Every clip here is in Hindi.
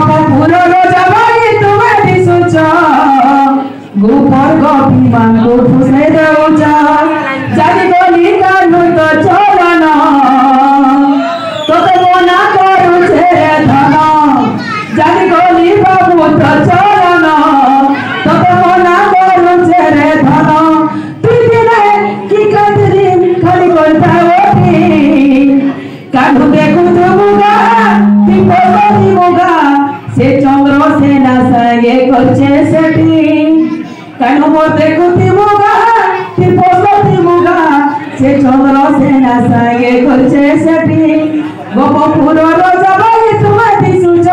गोपपुर राजा भाई तुम्हें दिसुच गोपर गोपीमान को फुसने देउचा जानी गली कानु तो चलना तो मना करू छे धन जानी गली बाबू तो चलना तो मना करू छे धन तुई दिने की कदरी खाली कोलता ओठी कानु देखु तुमुगा की पोती मुगा से चंद्र सेना संगे करछे सेठी कानु मोते कुती मुगा की पोती मुगा से चंद्र सेना संगे करछे सेठी गोपपुर राजा भाई तुम्हें दिसुच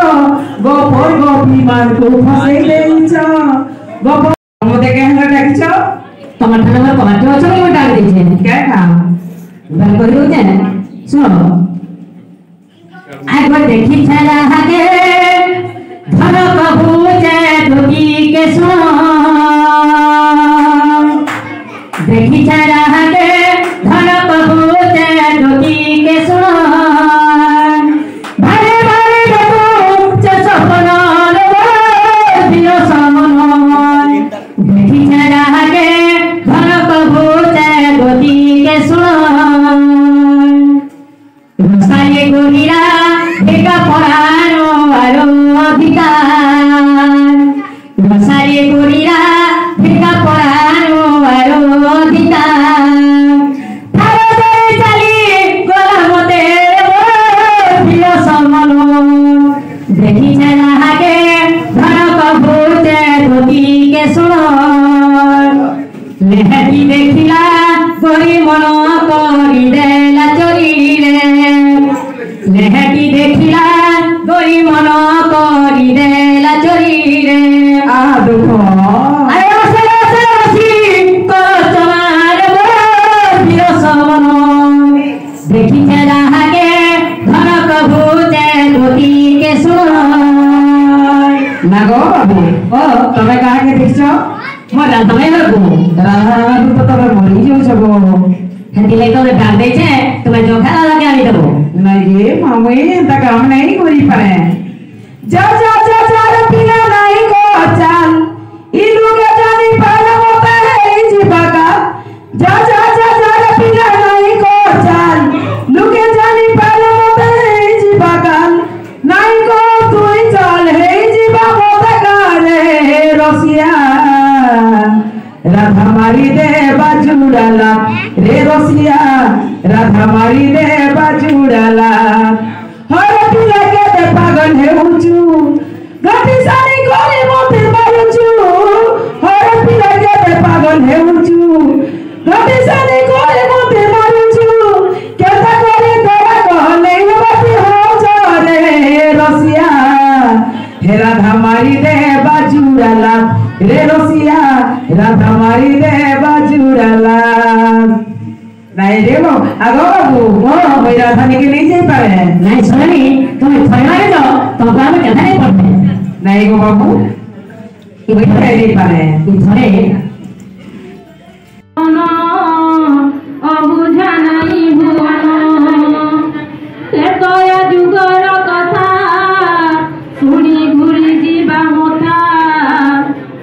गोपर गोपीमान को फसे देइछ गोप मोते केहन डाकिछ तमर ठाना कमाटे अछ कि डाक देछे क्या काम बल करियो जे सुनो आगो देखि छला हागे धन कबू जे दुखी के सुनो देखि छला हागे धन कबू जे दुखी के सुनो भारे भारे देखो जे सपना रे दियो सामन देखि छला हागे धन कबू जे दुखी के सुनो रसाये गोहिरा भेगा परानो आरो अधिकार रसाये गोहिरा भेगा परानो आरो अधिकार थारे चली गोला मते प्रिय समन देखि छला हागे धन कबूते धोती के सुनो लेहती देखिला गोरी मन करी देला चोरी रे लेहती देखिला गोरी मन करी देला चोरी रे आ दुख अरे असे कर चमार वीर समन देखि छला हागे धन कबूते धोती के सुनो ना गो बाबू ओ तमे कहा के देखछो मोर राधमे हरगु राधा तो तमे मरी जो छगो हंदी ले तो डाल दे छे तुम्हें जो खाना लगे आनी देबो नहीं ये मामू एंता काम नहीं करी पारे जा जा जा जा रे पिला नहीं को चाल इलू के जानी पाला होता है जीवा का जा जा जा जा रे पिला नहीं को चाल लुके जानी पाला होता है जीवा का नहीं को तू ही चाल है जीवा होता का रे रसिया राधा मारी दे बाजुड़ाला रे रसिया राधा मारी दे बाजुड़ाला हर पिला के दे पागल है ऊंचू गाती सारी गोली मोती मारूचू हर पिला के दे पागल है ऊंचू गाती सारी गोली मोती मारूचू केता करे तोरा कहले बाती हो जा रे रसिया हे राधा मारी दे बाजुड़ाला रे रसिया राधा मारी दे बाजुड़ाला नहीं देखो आगो बाबू ओ भाई राधा के नहीं जाई पारे नहीं सुनी तुम्हें थोड़ा रे तो काम में कहता नहीं पड़ते नहीं गो बाबू ये बैठ नहीं पारे थोड़े अबुझा नहीं भुवन ले तोया जुगर कथा सुनी घुरी जीवा मोता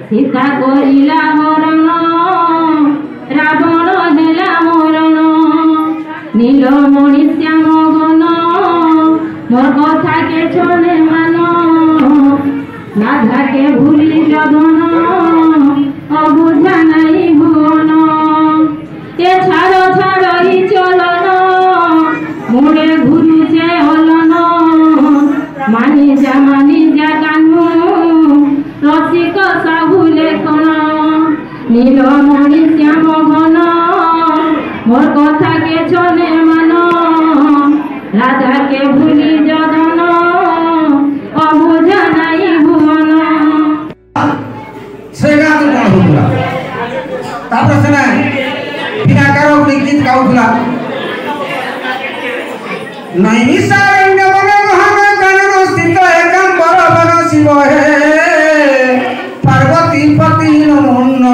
सीता करिला मरण रावण हेला मरण नीलमणि श्याम गण मोर कथा के छोने मान राधा के भूली जगन अबुझा नहीं भुवन ये छाड़ो छाड़ो ही चलन मुड़े घुरु से हलन मानी जा कानू रसिक साहुले कण नीलमणि श्याम घन मोर कथा के छने मान राधा के भूली जगन अबुझा नहीं भुवन से गात कोन होतला तापर से ना बिना करो गीत गाउतला नहीं सारंग मन गहन गणन स्थित एकांबर वन शिव हे पार्वती पति नमन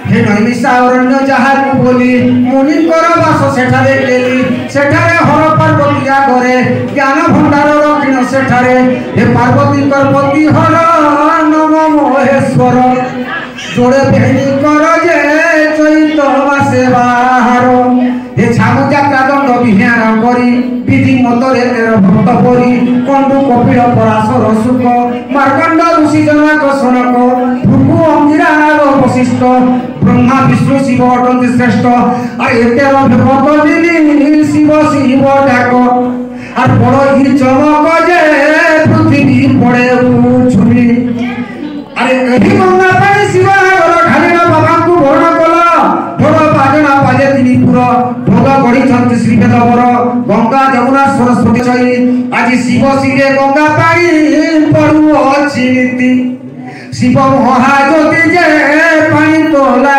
हे नहीं सारण्य जहार बोली मुनि कर बास सेठारे लेली सेठारे हर पार्वती घरे ज्ञान भंडार रखिन सेठारे हे पार्वती पति हर नम महेश्वर जोड़े बेहनी कर जे चैत मासे बाहर हे छामु जात्रा दंड विहार करी विधि मतरे तेर भक्त परी कंडु कपिल पराशर सुख मार्कंड ऋषि जनक सनक भृगु अंगिरा नाग वशिष्ठ ब्रह्मा विष्णु शिव अटंती श्रेष्ठ अरे तेर भक्त दिली शिव शिव डाक और बड़ ही चमक जे पृथ्वी पड़े उछुली अरे एही गंगा पानी शिव नागर ढालिल बाबा को भरण कला ढोल बाजना बाजे त्रिपुर ढोल गढ़ी छंती श्री वेदवर गंगा यमुना सरस्वती छई आज शिव शिरे गंगा पानी पड़ू अछि नीति शिव महाज्योति जे पानी तोला